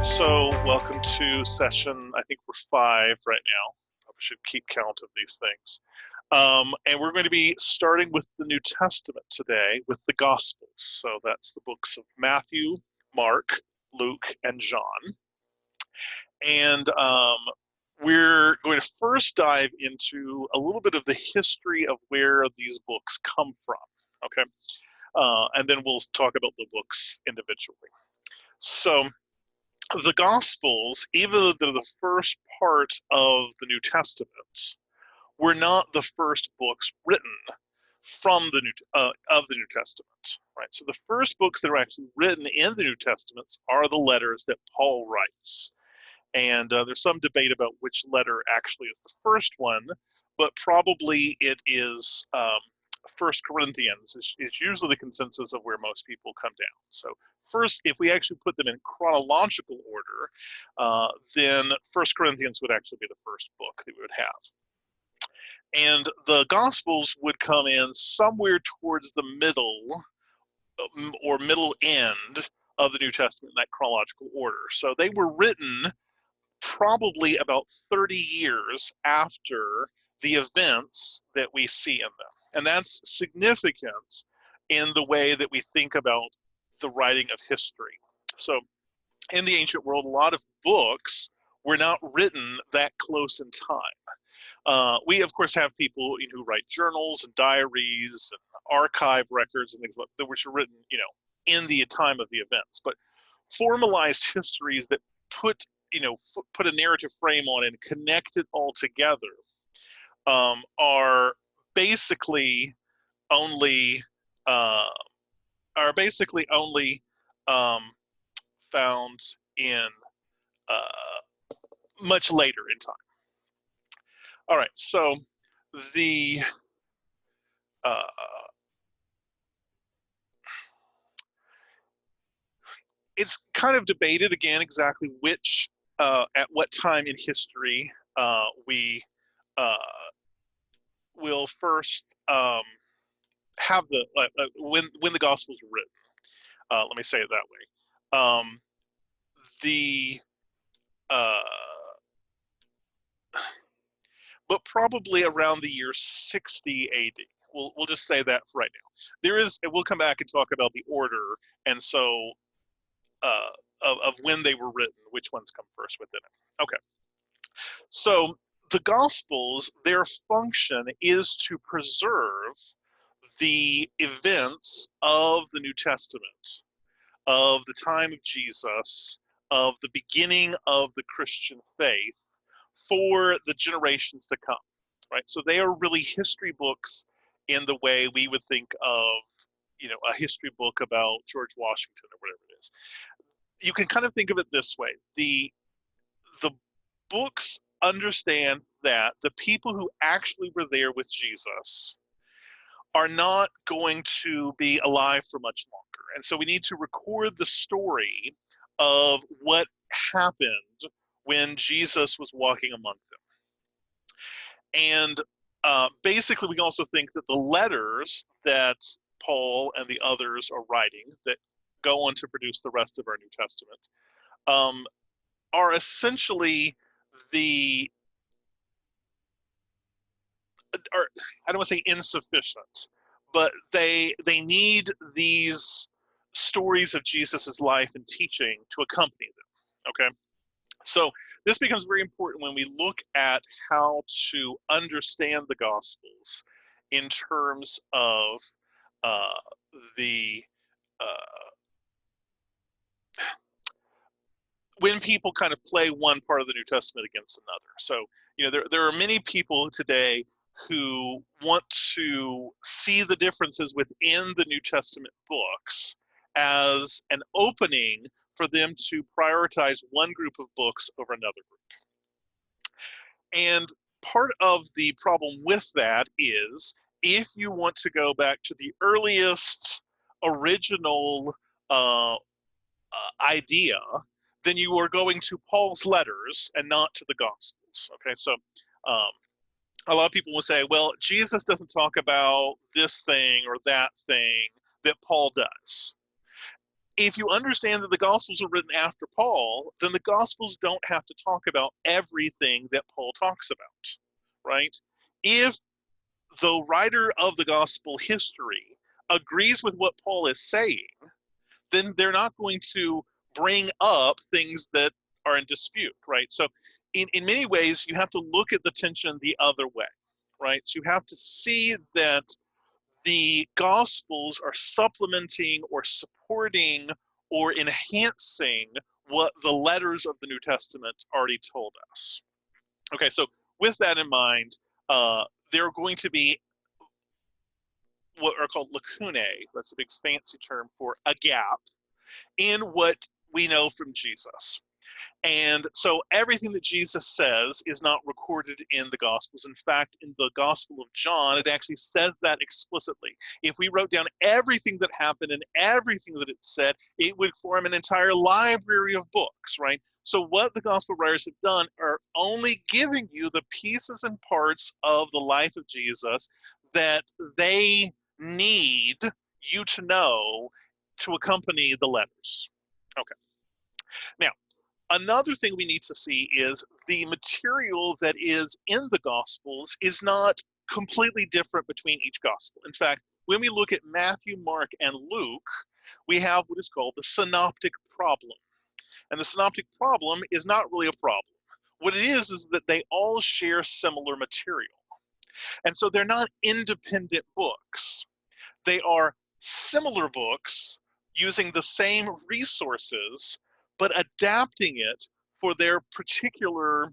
So, welcome to session, I think we're 5 right now. I should keep count of these things. And we're going to be starting with the New Testament today with the Gospels. So, that's the books of Matthew, Mark, Luke, and John. And we're going to first dive into a little bit of the history of where these books come from. Okay. And then we'll talk about the books individually. So, the Gospels, even though they're the first part of the New Testament, were not the first books written from the of the New Testament, right? So the first books that are actually written in the New Testament are the letters that Paul writes, and there's some debate about which letter actually is the first one, but probably it is First Corinthians is usually the consensus of where most people come down. So first, if we actually put them in chronological order, then First Corinthians would actually be the first book that we would have. And the Gospels would come in somewhere towards the middle or middle end of the New Testament in that chronological order. So they were written probably about 30 years after the events that we see in them. And that's significant in the way that we think about the writing of history. So, in the ancient world, a lot of books were not written that close in time. We, of course, have people who write journals and diaries and archive records and things like that, which are written, in the time of the events. But formalized histories that put put a narrative frame on it and connect it all together are basically only uh, um, found in much later in time. All right, so the uh, it's kind of debated again exactly which at what time in history we uh, will first have the when the Gospels were written. Let me say it that way. The uh, but probably around the year 60 AD. We'll just say that for right now. There is, and we'll come back and talk about the order, and so uh, of when they were written, which ones come first within it. Okay, so the Gospels, their function is to preserve the events of the New Testament, of the time of Jesus, of the beginning of the Christian faith for the generations to come, right? So they are really history books in the way we would think of, a history book about George Washington or whatever it is. You can kind of think of it this way: the books understand that the people who actually were there with Jesus are not going to be alive for much longer. And so we need to record the story of what happened when Jesus was walking among them. And basically, we also think that the letters that Paul and the others are writing that go on to produce the rest of our New Testament um, are essentially the are I don't want to say insufficient, but they need these stories of Jesus's life and teaching to accompany them. Okay, so this becomes very important when we look at how to understand the Gospels in terms of uh, the when people kind of play one part of the New Testament against another. So, there are many people today who want to see the differences within the New Testament books as an opening for them to prioritize one group of books over another group. And part of the problem with that is if you want to go back to the earliest original idea, then you are going to Paul's letters and not to the Gospels. Okay, so um, a lot of people will say, well, Jesus doesn't talk about this thing or that thing that Paul does. if you understand that the Gospels are written after Paul, then the Gospels don't have to talk about everything that Paul talks about, right? If the writer of the Gospel history agrees with what Paul is saying, then they're not going to bring up things that are in dispute, right? So, in many ways, you have to look at the tension the other way, right? So, you have to see that the Gospels are supplementing or supporting or enhancing what the letters of the New Testament already told us. Okay, so with that in mind, there are going to be what are called lacunae. That's a big fancy term for a gap in what we know from Jesus. And so everything that Jesus says is not recorded in the Gospels. In fact, in the Gospel of John, it actually says that explicitly. If we wrote down everything that happened and everything that it said, it would form an entire library of books, right? So what the Gospel writers have done are only giving you the pieces and parts of the life of Jesus that they need you to know to accompany the letters. Okay. Now, another thing we need to see is the material that is in the Gospels is not completely different between each Gospel. In fact, when we look at Matthew, Mark, and Luke, we have what is called the synoptic problem. And the synoptic problem is not really a problem. What it is that they all share similar material. And so they're not independent books. They are similar books using the same resources, but adapting it for their particular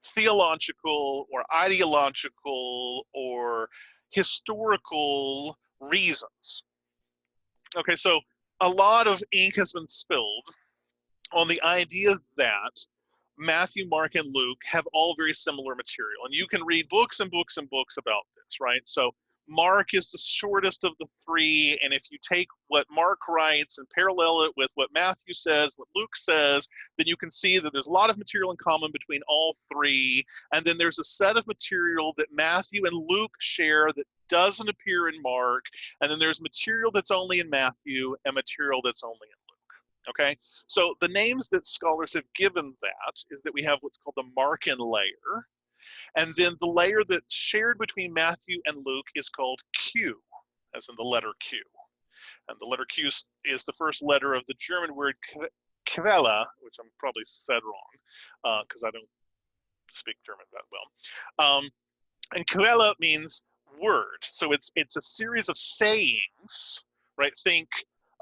theological or ideological or historical reasons. Okay, so a lot of ink has been spilled on the idea that Matthew, Mark, and Luke have all very similar material. And you can read books and books and books about this, right? So Mark is the shortest of the three, and if you take what Mark writes and parallel it with what Matthew says, what Luke says, then you can see that there's a lot of material in common between all three, and then there's a set of material that Matthew and Luke share that doesn't appear in Mark, and then there's material that's only in Matthew and material that's only in Luke. Okay, so the names that scholars have given that is that we have what's called the Markan layer, and then the layer that's shared between Matthew and Luke is called Q, as in the letter Q. And the letter Q is the first letter of the German word Quelle, which I'm probably said wrong because I don't speak German that well. And Quelle means word. So it's a series of sayings, right? Think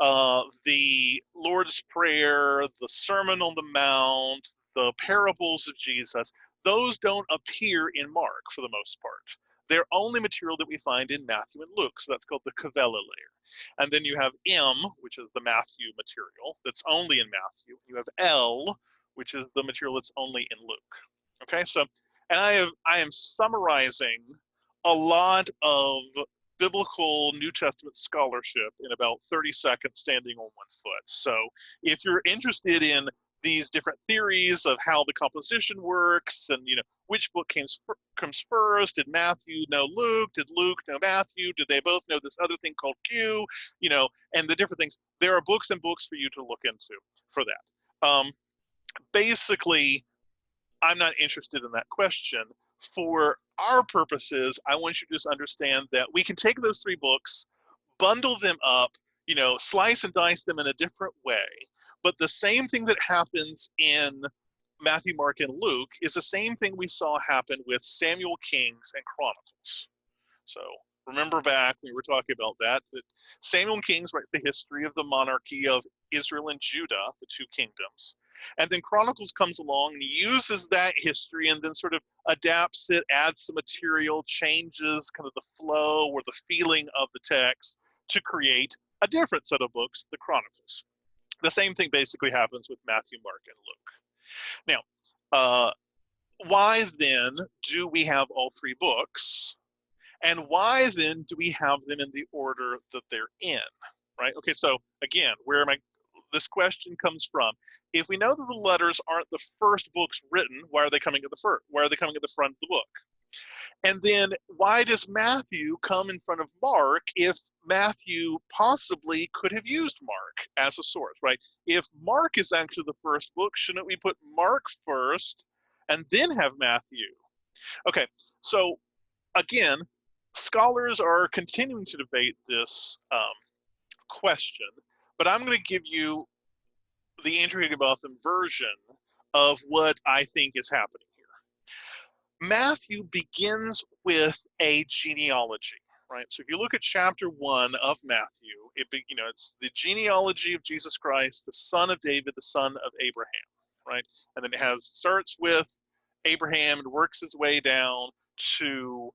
the Lord's Prayer, the Sermon on the Mount, the parables of Jesus. Those don't appear in Mark for the most part. They're only material that we find in Matthew and Luke, so that's called the Quelle layer. And then you have M, which is the Matthew material that's only in Matthew. You have L, which is the material that's only in Luke. Okay, so, and I am summarizing a lot of biblical New Testament scholarship in about 30 seconds standing on one foot. So if you're interested in these different theories of how the composition works and, you know, which book comes first, did Matthew know Luke, did Luke know Matthew, did they both know this other thing called Q, you know, and the different things, there are books and books for you to look into for that. Basically, I'm not interested in that question. For our purposes, I want you to just understand that we can take those three books, bundle them up, you know, slice and dice them in a different way. But the same thing that happens in Matthew, Mark, and Luke is the same thing we saw happen with Samuel, Kings, and Chronicles. So remember back when we were talking about that Samuel and Kings writes the history of the monarchy of Israel and Judah, the two kingdoms. And then Chronicles comes along and uses that history and then sort of adapts it, adds some material, changes kind of the flow or the feeling of the text to create a different set of books, the Chronicles. The same thing basically happens with Matthew, Mark, and Luke. Now, why then do we have all three books? And why then do we have them in the order that they're in? Right? Okay, so again, this question comes from. If we know that the letters aren't the first books written, why are they coming at the front of the book? And then why does Matthew come in front of Mark if Matthew possibly could have used Mark as a source, right? If Mark is actually the first book, shouldn't we put Mark first and then have Matthew? Okay, so again, scholars are continuing to debate this question, but I'm going to give you the Andrew Higginbotham version of what I think is happening here. Matthew begins with a genealogy, right? So if you look at chapter 1 of Matthew, it's the genealogy of Jesus Christ, the son of David, the son of Abraham, right? And then it starts with Abraham and works its way down to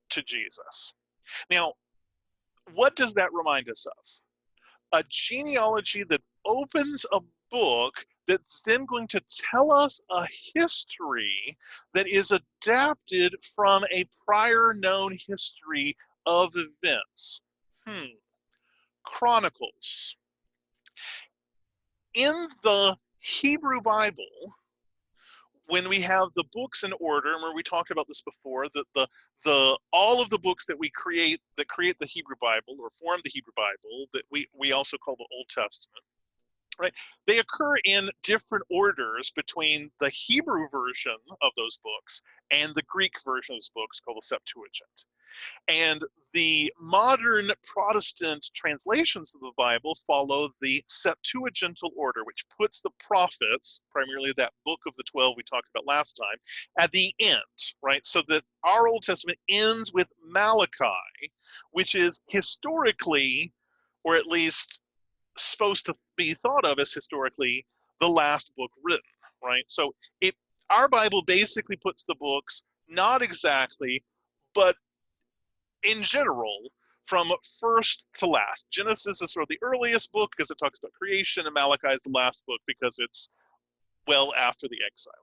Jesus. Now, what does that remind us of? A genealogy that opens a book that's then going to tell us a history that is adapted from a prior known history of events. Chronicles. In the Hebrew Bible, when we have the books in order, remember we talked about this before, that all of the books that create the Hebrew Bible or form the Hebrew Bible that we also call the Old Testament, right? They occur in different orders between the Hebrew version of those books and the Greek version of those books called the Septuagint. And the modern Protestant translations of the Bible follow the Septuagintal order, which puts the prophets, primarily that book of the 12 we talked about last time, at the end, right? So that our Old Testament ends with Malachi, which is historically, or at least supposed to be thought of as historically, the last book written, right? So our Bible basically puts the books, not exactly, but in general, from first to last. Genesis is sort of the earliest book because it talks about creation, and Malachi is the last book because it's well after the exile.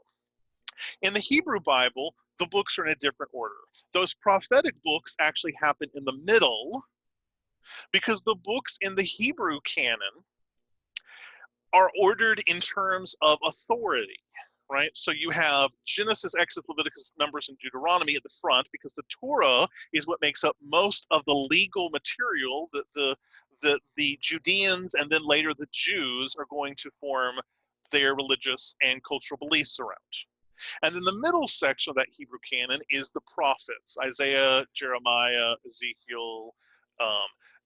In the Hebrew Bible, the books are in a different order. Those prophetic books actually happen in the middle because the books in the Hebrew canon are ordered in terms of authority, right? So you have Genesis, Exodus, Leviticus, Numbers, and Deuteronomy at the front because the Torah is what makes up most of the legal material that the Judeans and then later the Jews are going to form their religious and cultural beliefs around. And then the middle section of that Hebrew canon is the prophets, Isaiah, Jeremiah, Ezekiel,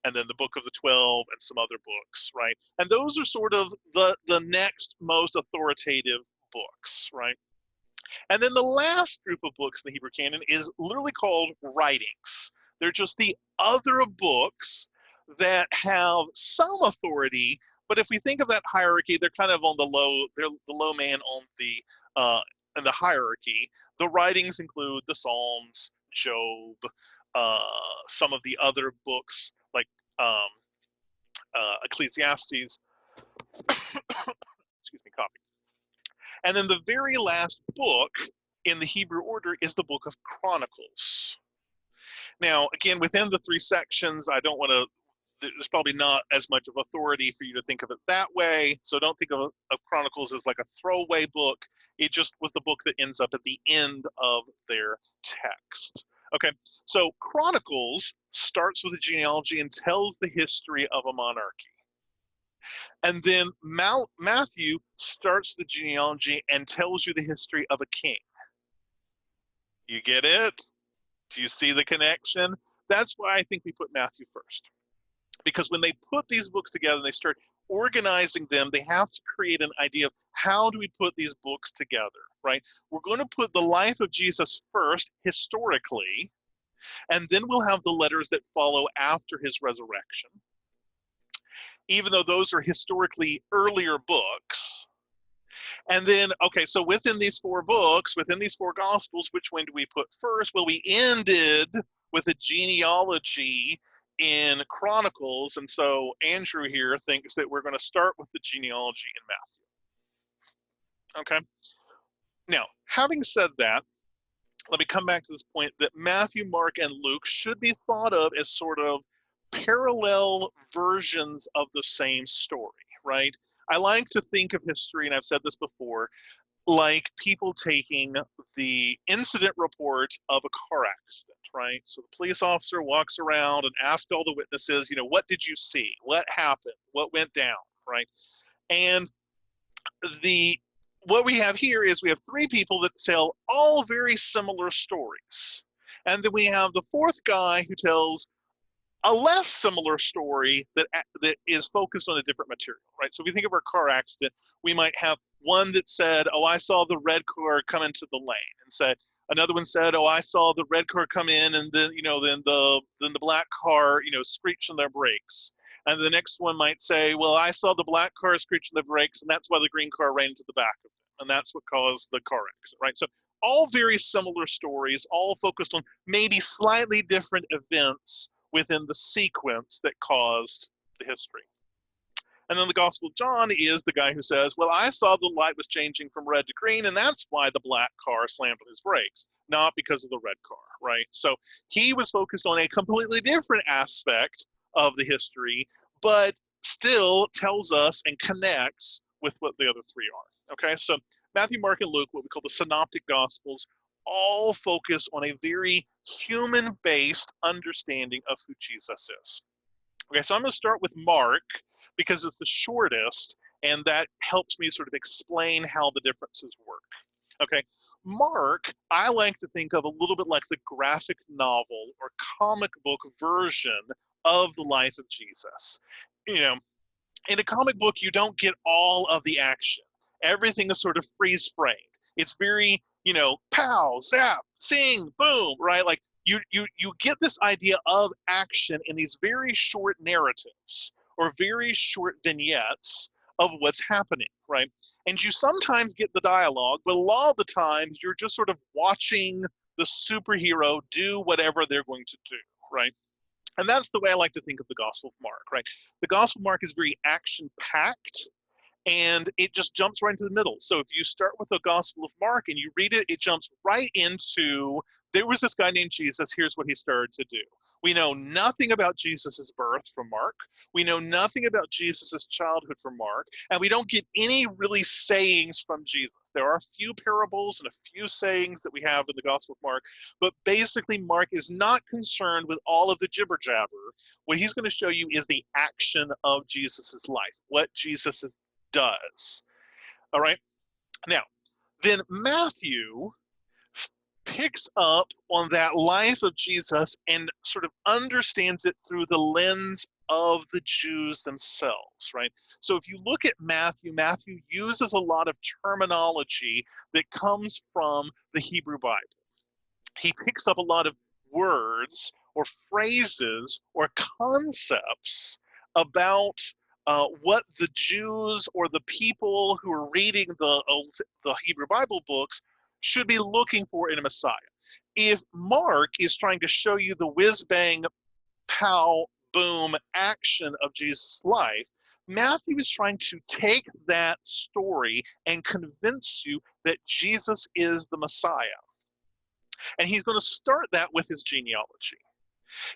and then the Book of the 12 and some other books, right? And those are sort of the next most authoritative books, right? And then the last group of books in the Hebrew canon is literally called writings. They're just the other books that have some authority, but if we think of that hierarchy, they're kind of on they're the low man on in the hierarchy. The writings include the Psalms, Job, some of the other books like Ecclesiastes. Excuse me, copy. And then the very last book in the Hebrew order is the book of Chronicles. Now, again, within the three sections, there's probably not as much of authority for you to think of it that way. So don't think of Chronicles as like a throwaway book. It just was the book that ends up at the end of their text. Okay, so Chronicles starts with a genealogy and tells the history of a monarchy. And then Matthew starts the genealogy and tells you the history of a king. You get it? Do you see the connection? That's why I think we put Matthew first. Because when they put these books together and they start organizing them, they have to create an idea of how do we put these books together, right? We're going to put the life of Jesus first, historically, and then we'll have the letters that follow after his resurrection. Even though those are historically earlier books. And then, okay, so within these four books, within these four Gospels, which one do we put first? Well, we ended with a genealogy in Chronicles, and so Andrew here thinks that we're going to start with the genealogy in Matthew. Okay? Now, having said that, let me come back to this point that Matthew, Mark, and Luke should be thought of as sort of parallel versions of the same story, right? I like to think of history, and I've said this before, like people taking the incident report of a car accident, right? So the police officer walks around and asks all the witnesses, what did you see? What happened? What went down, right? And the what we have here is we have three people that tell all very similar stories. And then we have the fourth guy who tells a less similar story that is focused on a different material, right? So if we think of our car accident, we might have one that said, "Oh, I saw the red car come into the lane," and said another one said, "Oh, I saw the red car come in, and then the black car screeched on their brakes." And the next one might say, "Well, I saw the black car screech on the brakes, and that's why the green car ran into the back of them, and that's what caused the car accident," right? So all very similar stories, all focused on maybe slightly different events within the sequence that caused the history. And then the Gospel of John is the guy who says, "Well, I saw the light was changing from red to green, and that's why the black car slammed on his brakes, not because of the red car," right? So he was focused on a completely different aspect of the history, but still tells us and connects with what the other three are. Okay, so Matthew, Mark, and Luke, what we call the Synoptic Gospels, all focus on a very human-based understanding of who Jesus is. Okay, so I'm going to start with Mark because it's the shortest, and that helps me sort of explain how the differences work. Okay, Mark, I like to think of a little bit like the graphic novel or comic book version of the life of Jesus. In a comic book, you don't get all of the action. Everything is sort of freeze framed. It's very, pow, zap, sing, boom, right? Like you get this idea of action in these very short narratives or very short vignettes of what's happening, right? And you sometimes get the dialogue, but a lot of the times you're just sort of watching the superhero do whatever they're going to do, right? And that's the way I like to think of the Gospel of Mark, right? The Gospel of Mark is very action-packed, and it just jumps right into the middle. So if you start with the Gospel of Mark and you read it, it jumps right into, there was this guy named Jesus, here's what he started to do. We know nothing about Jesus's birth from Mark. We know nothing about Jesus's childhood from Mark, and we don't get any really sayings from Jesus. There are a few parables and a few sayings that we have in the Gospel of Mark, but basically Mark is not concerned with all of the jibber jabber. What he's going to show you is the action of Jesus's life, what Jesus does. All right. Now, then Matthew picks up on that life of Jesus and sort of understands it through the lens of the Jews themselves, right? So if you look at Matthew, Matthew uses a lot of terminology that comes from the Hebrew Bible. He picks up a lot of words or phrases or concepts about what the Jews or the people who are reading the Hebrew Bible books should be looking for in a Messiah. If Mark is trying to show you the whiz-bang, pow, boom action of Jesus' life, Matthew is trying to take that story and convince you that Jesus is the Messiah. And he's going to start that with his genealogy.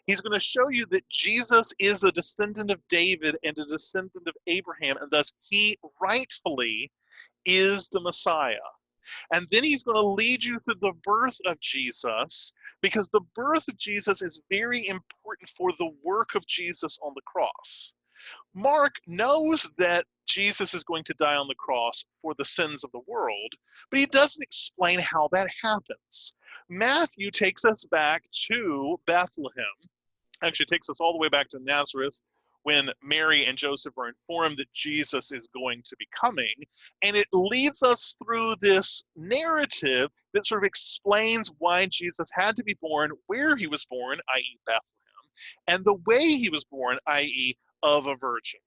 He's going to show you that Jesus is a descendant of David and a descendant of Abraham, and thus he rightfully is the Messiah. And then he's going to lead you through the birth of Jesus, because the birth of Jesus is very important for the work of Jesus on the cross. Mark knows that Jesus is going to die on the cross for the sins of the world, but he doesn't explain how that happens. Matthew takes us back to Bethlehem, actually takes us all the way back to Nazareth, when Mary and Joseph are informed that Jesus is going to be coming. And it leads us through this narrative that sort of explains why Jesus had to be born, where he was born, i.e. Bethlehem, and the way he was born, i.e. of a virgin.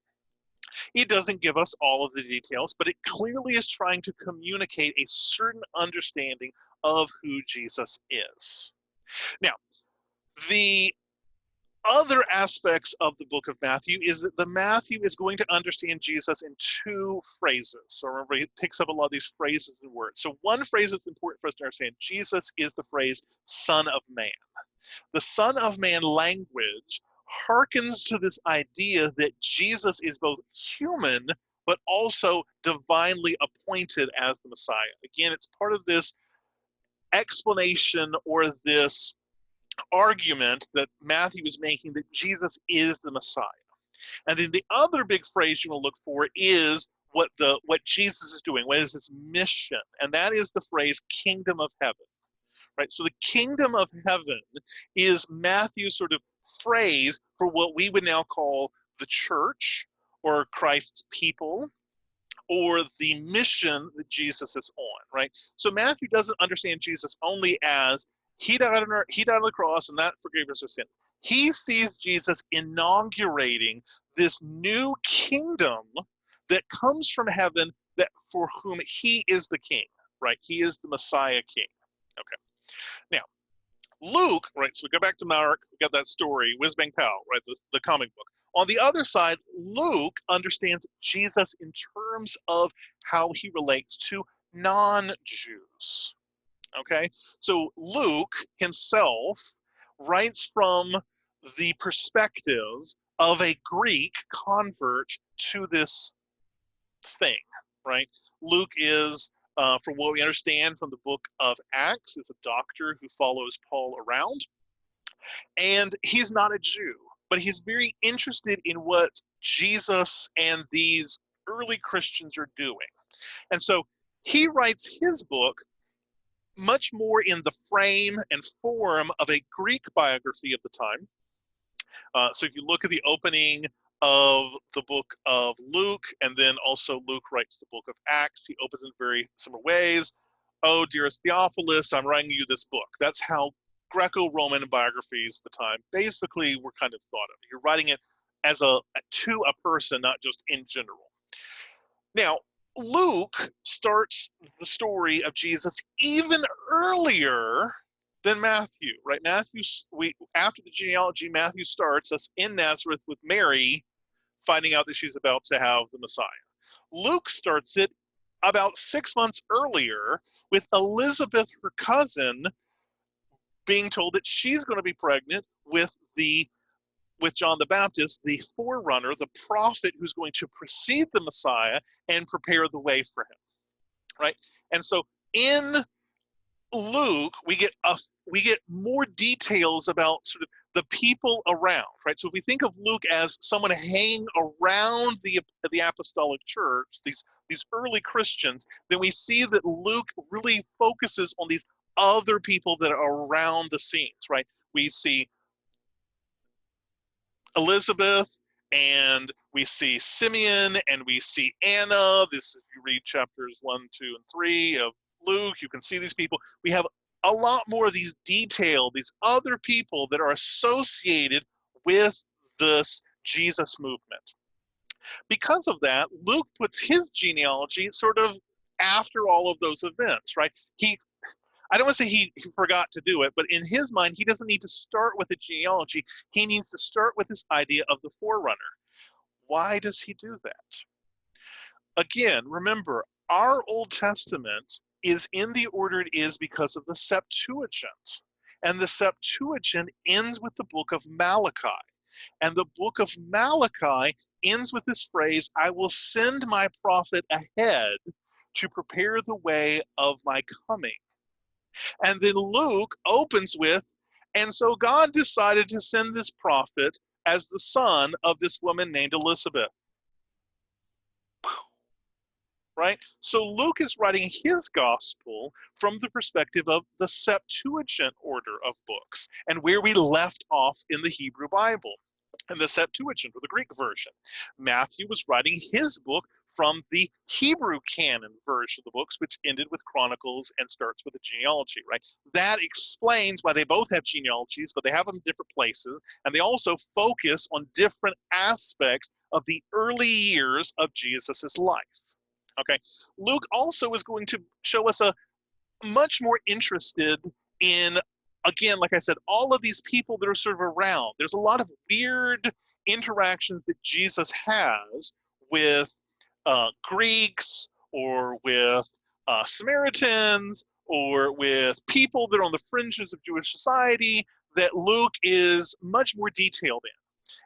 It doesn't give us all of the details, but it clearly is trying to communicate a certain understanding of who Jesus is. Now, the other aspects of the book of Matthew is that the Matthew is going to understand Jesus in two phrases. So remember, he picks up a lot of these phrases and words. So one phrase that's important for us to understand, Jesus is the phrase Son of Man. The Son of Man language harkens to this idea that Jesus is both human but also divinely appointed as the Messiah. Again, it's part of this explanation or this argument that Matthew is making that Jesus is the Messiah. And then the other big phrase you will look for is what Jesus is doing. What is his mission? And that is the phrase kingdom of heaven. Right? So the kingdom of heaven is Matthew's sort of phrase for what we would now call the church or Christ's people or the mission that Jesus is on, right? So Matthew doesn't understand Jesus only as he died on the cross and that forgave us our sins. He sees Jesus inaugurating this new kingdom that comes from heaven that for whom he is the king, right? He is the Messiah king. Okay. Now, Luke, right, so we go back to Mark, we got that story, Whiz Bang Pow, right, the comic book. On the other side, Luke understands Jesus in terms of how he relates to non-Jews, okay? So Luke himself writes from the perspective of a Greek convert to this thing, right? Luke is, from what we understand from the book of Acts, is a doctor who follows Paul around. And he's not a Jew, but he's very interested in what Jesus and these early Christians are doing. And so he writes his book much more in the frame and form of a Greek biography of the time. So if you look at the opening of the book of Luke, and then also Luke writes the book of Acts, he opens in very similar ways. Oh, dearest Theophilus, I'm writing you this book. That's how Greco-Roman biographies at the time basically were kind of thought of. You're writing it as to a person, not just in general. Now, Luke starts the story of Jesus even earlier than Matthew, right? After the genealogy, Matthew starts us in Nazareth with Mary finding out that she's about to have the Messiah. Luke starts it about 6 months earlier with Elizabeth, her cousin, being told that she's going to be pregnant with John the Baptist, the forerunner, the prophet who's going to precede the Messiah and prepare the way for him, right? And so in Luke, we get more details about sort of the people around, right? So if we think of Luke as someone hanging around the apostolic church, these early Christians, then we see that Luke really focuses on these other people that are around the scenes, right? We see Elizabeth, and we see Simeon, and we see Anna. This, if you read chapters 1, 2, and 3 of Luke, you can see these people. We have a lot more of these these other people that are associated with this Jesus movement. Because of that, Luke puts his genealogy sort of after all of those events, right? I don't want to say he forgot to do it, but in his mind, he doesn't need to start with a genealogy. He needs to start with this idea of the forerunner. Why does he do that? Again, remember, our Old Testament is in the order it is because of the Septuagint. And the Septuagint ends with the book of Malachi. And the book of Malachi ends with this phrase, I will send my prophet ahead to prepare the way of my coming. And then Luke opens with, and so God decided to send this prophet as the son of this woman named Elizabeth. Right? So Luke is writing his gospel from the perspective of the Septuagint order of books and where we left off in the Hebrew Bible, and the Septuagint, or the Greek version. Matthew was writing his book from the Hebrew canon version of the books, which ended with Chronicles and starts with a genealogy, right? That explains why they both have genealogies, but they have them in different places, and they also focus on different aspects of the early years of Jesus's life. Okay, Luke also is going to show us a much more interested in, again, like I said, all of these people that are sort of around. There's a lot of weird interactions that Jesus has with Greeks or with Samaritans or with people that are on the fringes of Jewish society that Luke is much more detailed in.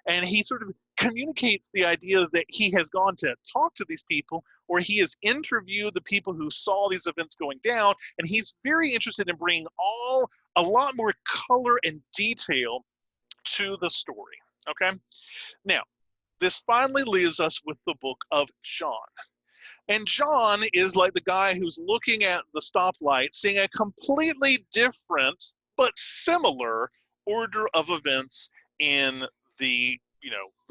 And he sort of communicates the idea that he has gone to talk to these people, or he has interviewed the people who saw these events going down, and he's very interested in bringing a lot more color and detail to the story. Okay? Now, this finally leaves us with the book of John. And John is like the guy who's looking at the stoplight, seeing a completely different but similar order of events in the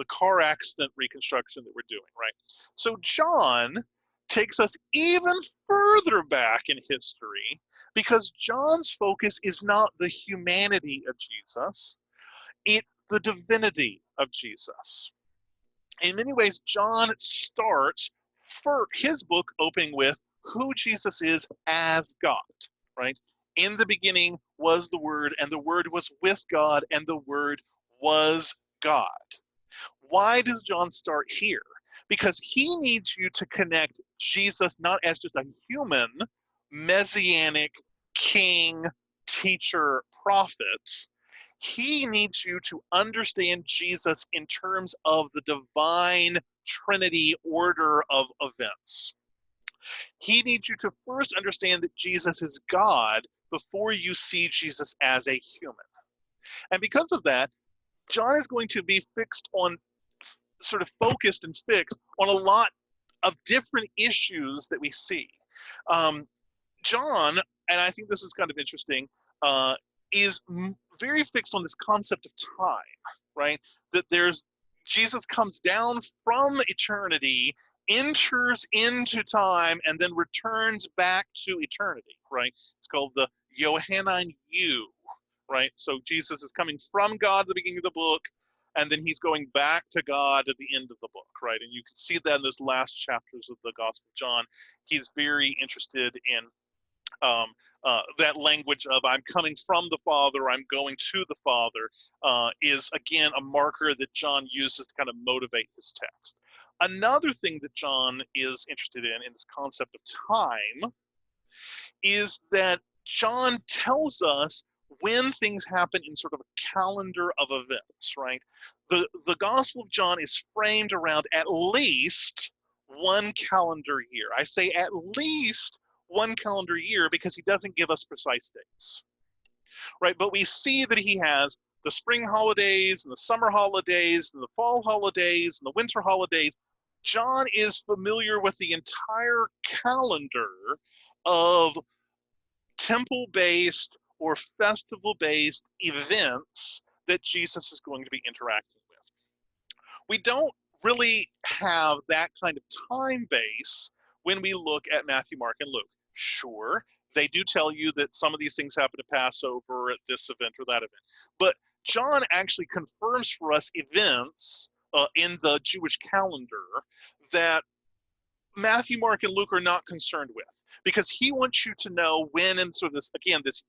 car accident reconstruction that we're doing, right? So John takes us even further back in history, because John's focus is not the humanity of Jesus, it's the divinity of Jesus. In many ways, John starts for his book opening with who Jesus is as God, right? In the beginning was the Word, and the Word was with God, and the Word was God. Why does John start here? Because he needs you to connect Jesus not as just a human, messianic king, teacher, prophet. He needs you to understand Jesus in terms of the divine Trinity order of events. He needs you to first understand that Jesus is God before you see Jesus as a human. And because of that, John is going to be sort of focused and fixed on a lot of different issues that we see. John, and I think this is kind of interesting, is very fixed on this concept of time, right? That Jesus comes down from eternity, enters into time, and then returns back to eternity, right? It's called the Johannine U, right? So Jesus is coming from God at the beginning of the book, and then he's going back to God at the end of the book, right? And you can see that in those last chapters of the Gospel of John. He's very interested in that language of I'm coming from the Father, I'm going to the Father, is again a marker that John uses to kind of motivate his text. Another thing that John is interested in this concept of time, is that John tells us when things happen in sort of a calendar of events, right? The Gospel of John is framed around at least one calendar year. I say at least one calendar year because he doesn't give us precise dates, right? But we see that he has the spring holidays and the summer holidays and the fall holidays and the winter holidays. John is familiar with the entire calendar of temple-based or festival-based events that Jesus is going to be interacting with. We don't really have that kind of time base when we look at Matthew, Mark, and Luke. Sure, they do tell you that some of these things happen at Passover, at this event or that event. But John actually confirms for us events in the Jewish calendar that Matthew, Mark, and Luke are not concerned with, because he wants you to know when, and so this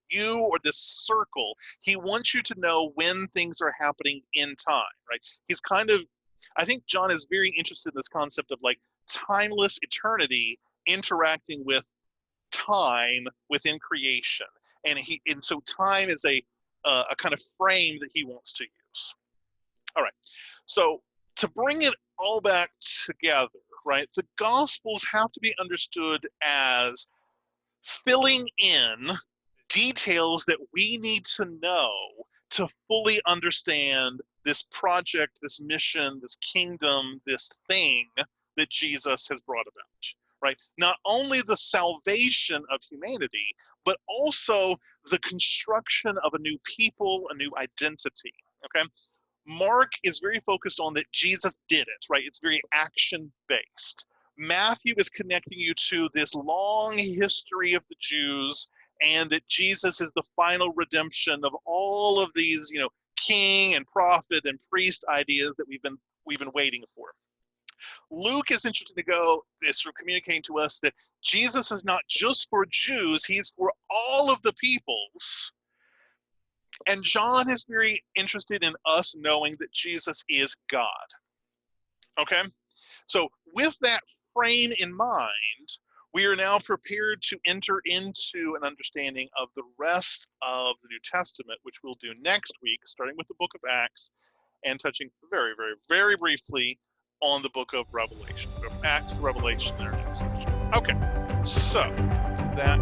U or this circle, he wants you to know when things are happening in time, right? He's kind of, I think John is very interested in this concept of like timeless eternity interacting with time within creation, and so time is a kind of frame that he wants to use. All right, so to bring it all back together, right? The Gospels have to be understood as filling in details that we need to know to fully understand this project, this mission, this kingdom, this thing that Jesus has brought about, right? Not only the salvation of humanity, but also the construction of a new people, a new identity, okay? Mark is very focused on that Jesus did it, right? It's very action-based. Matthew is connecting you to this long history of the Jews, and that Jesus is the final redemption of all of these, king and prophet and priest ideas that we've been waiting for. Luke is interested to go, it's communicating to us that Jesus is not just for Jews, he's for all of the peoples. And John is very interested in us knowing that Jesus is God. Okay? So with that frame in mind, we are now prepared to enter into an understanding of the rest of the New Testament, which we'll do next week, starting with the book of Acts, and touching very, very, very briefly on the book of Revelation. Go from Acts to Revelation there next. Okay, so that